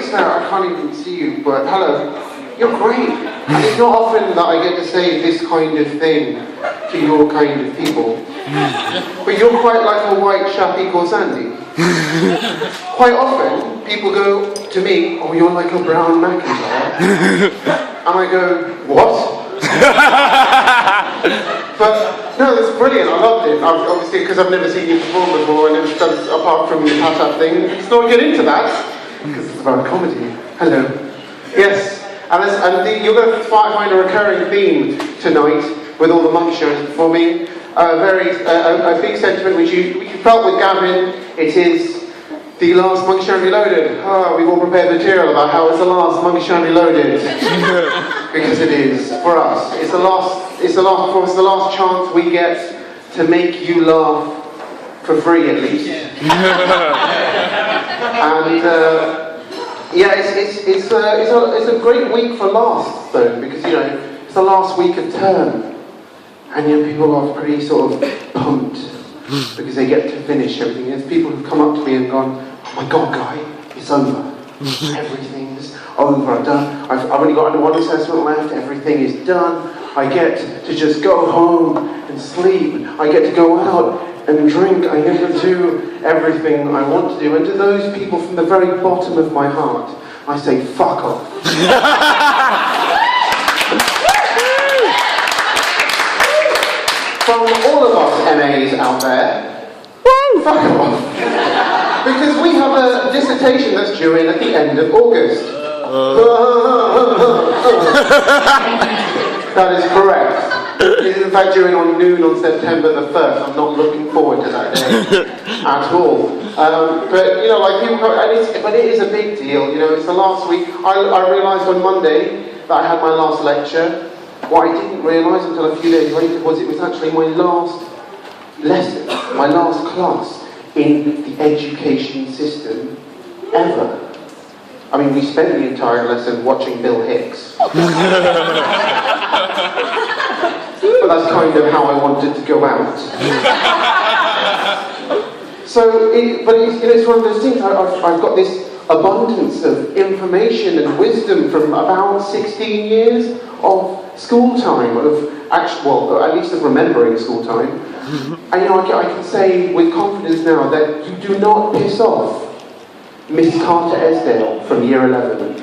noticed that I can't even see you, but hello. You're great. And it's not often that I get to say this kind of thing to your kind of people. But you're quite like a white chappie called Sandy. Quite often, people go to me, oh, you're like a brown McIntyre. And I go, what? But no, it's brilliant. I loved it. Obviously, because I've never seen you perform before, and never done apart from the pat-up thing. Let's not get into that, because it's about comedy. Hello. Yes, and you're going to find a recurring theme tonight with all the Monkeyshine performing. A big sentiment which you felt with Gavin. It is the last Monkeyshine Reloaded. We've all prepared material about how it's the last Monkeyshine Reloaded. Because it is, for us. It's the last chance we get to make you laugh for free, at least. And it's a great week for laughs, though, because it's the last week of term, and people are pretty sort of pumped because they get to finish everything. There's people who've come up to me and gone, "Oh my God, Guy, it's over. Everything's over. I'm done. I've only got one assessment left. Everything is done. I get to just go home and sleep. I get to go out and drink. I get to do everything I want to do." And to those people from the very bottom of my heart, I say, fuck off. From all of us MAs out there, fuck off. Because we have a dissertation that's due in at the end of August. That is correct. It is in fact due in on noon on September the 1st. I'm not looking forward to that day at all. But but it is a big deal. It's the last week. I realised on Monday that I had my last lecture. What I didn't realise until a few days later was it was actually my last lesson, my last class in the education system ever. I mean, we spent the entire lesson watching Bill Hicks. But that's kind of how I wanted to go out. It's one of those things. I've got this abundance of information and wisdom from about 16 years of school time, at least of remembering school time. And I can say with confidence now that you do not piss off Miss Carter Esdale from year 11.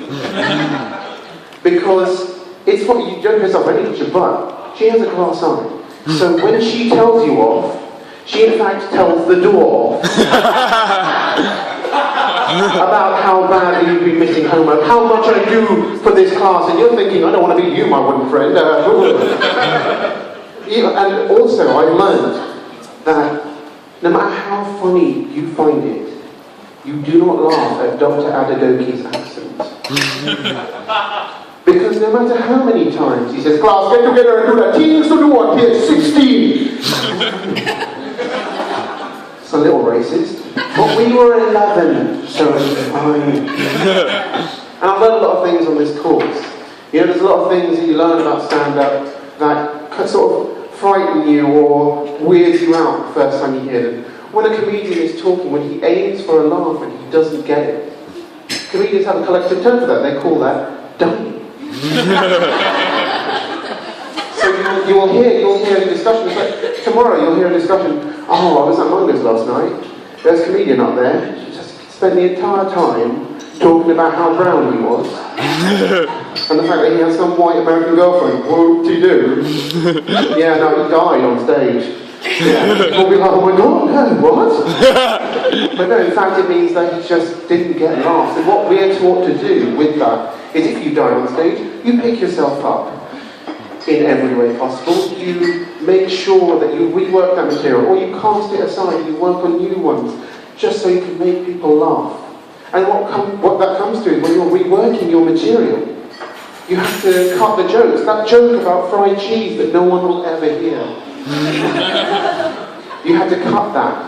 Because it's what you don't piss off any teacher, but she has a class eye. So when she tells you off, she in fact tells the door off about how badly you've been missing homework, how much I do for this class, and you're thinking, I don't want to be you, my wooden friend. And also, I've learned that no matter how funny you find it, you do not laugh at Dr. Adagoki's accent. Because no matter how many times he says, class, get together and do that things to do on here, 16. It's a little racist. But we were 11, so it's fine. And I've learned a lot of things on this course. There's a lot of things that you learn about stand-up that sort of frighten you or weird you out the first time you hear them. When a comedian is talking, when he aims for a laugh and he doesn't get it, comedians have a collective term for that. They call that dying. So you'll hear a discussion. Like tomorrow you'll hear a discussion. Oh, I was at Mungo's last night. There's a comedian up there. She just spent the entire time talking about how brown he was. And the fact that he has some white American girlfriend. Whoop-de-doo. Yeah, no, he died on stage. Yeah. We'll be like, oh my God, no, what? But no, in fact it means that he just didn't get laughs. And what we're taught to do with that is if you die on stage, you pick yourself up in every way possible. You make sure that you rework that material, or you cast it aside, you work on new ones, just so you can make people laugh. And what that comes to is when you're reworking your material, you have to cut the jokes. That joke about fried cheese that no one will ever hear. You have to cut that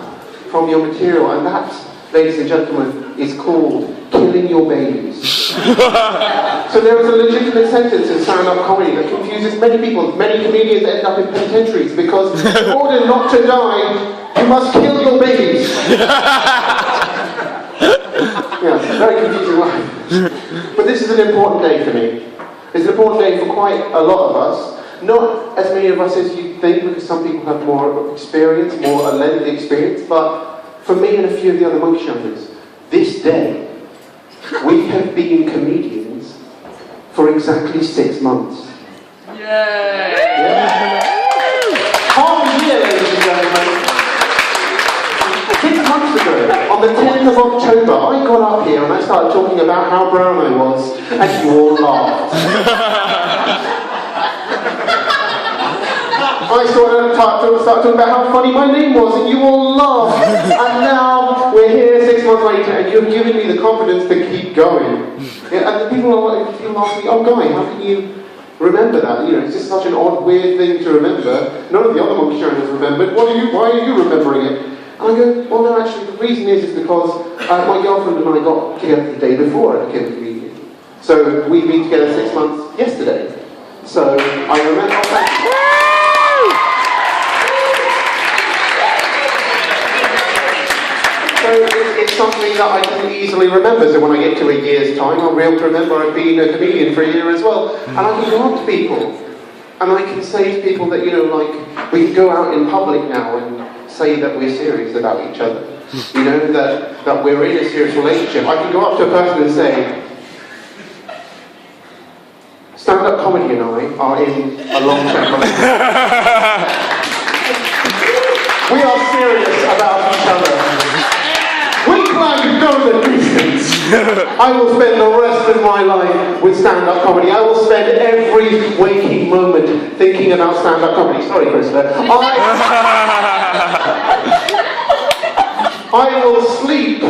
from your material, and that, ladies and gentlemen, is called killing your babies. So there is a legitimate sentence in stand-up comedy that confuses many people. Many comedians end up in penitentiaries because in order not to die, you must kill your babies. Yeah, very confusing life. But this is an important day for me. It's an important day for quite a lot of us. Not as many of us as you think, because some people have more experience, more a lengthy experience, but for me and a few of the other Monkeyshiners, this day, we have been comedians for exactly 6 months. Yay! Yeah. Half a year, ladies and gentlemen. 6 months ago, on the 10th of October, I got up here and I started talking about how brown I was, and you all laughed. I started talking about how funny my name was, and you all laughed. And now we're here 6 months later, and you've given me the confidence to keep going. Yeah, and people ask me, "Oh, Guy, how can you remember that? You know, it's just such an odd, weird thing to remember. None of the other Monkeyshiners remembered. Why are you remembering it?" And I go, "Well, no, actually, the reason is because my girlfriend and I got together the day before I became a comedian. So we've been together 6 months yesterday. So I remember." So it's something that I can easily remember. So when I get to a year's time, I'll be able to remember I've been a comedian for a year as well. And I can go up to people, and I can say to people that, you know, like, we can go out in public now and say that we're serious about each other. You know, that we're in a serious relationship. I can go up to a person and say, stand-up comedy and I are in a long-term relationship. We are serious about each other. We plan to go the distance. I will spend the rest of my life with stand-up comedy. I will spend every waking moment thinking about stand-up comedy. Sorry, Krista. I will sleep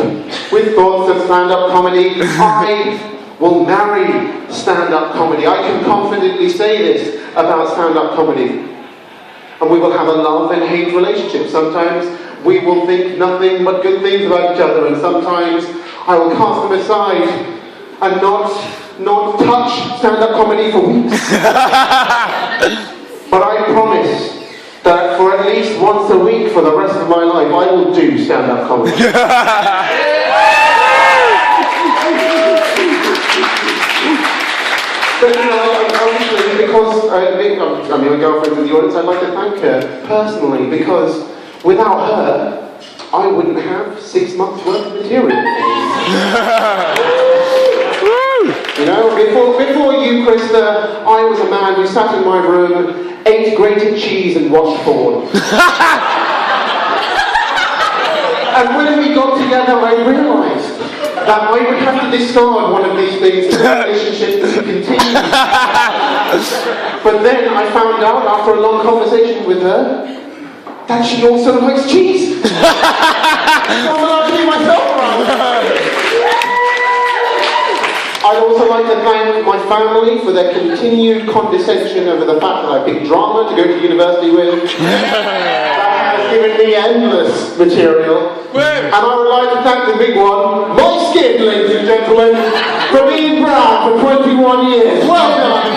with thoughts of stand-up comedy. I will marry stand-up comedy. I can confidently say this about stand-up comedy. And we will have a love and hate relationship. Sometimes we will think nothing but good things about each other, and sometimes I will cast them aside and not touch stand-up comedy for weeks. But I promise that for at least once a week for the rest of my life, I will do stand-up comedy. But you know, obviously, because my girlfriend's in the audience, I'd like to thank her personally, because without her, I wouldn't have 6 months worth of material. You know, before you, Krista, I was a man who sat in my room, ate grated cheese and watched porn. And when we got together, I realised that I would have to discard one of these things in a relationship to continue. But then I found out, after a long conversation with her, that she also likes cheese. So I'm allowed to be myself around. I'd also like to thank my family for their continued condescension over the fact that I picked drama to go to university with. That has given me endless material. And I would like to thank the big one, my skin, ladies and gentlemen, for being brown for 21 years. Well done.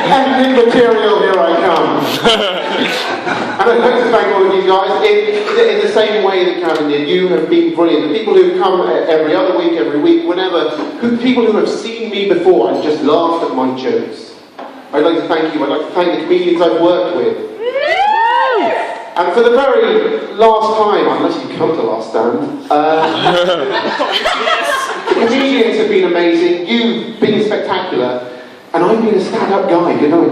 Ending material, here I come. And I'd like to thank all of you guys in the same way that Kevin did. You have been brilliant. The people who've come every other week, every week, whenever, people who have seen me before and just laughed at my jokes. I'd like to thank you. I'd like to thank the comedians I've worked with. And for the very last time, unless you come to Last Stand, the comedians have been amazing. You've been spectacular. And I've been a stand-up guy, you know.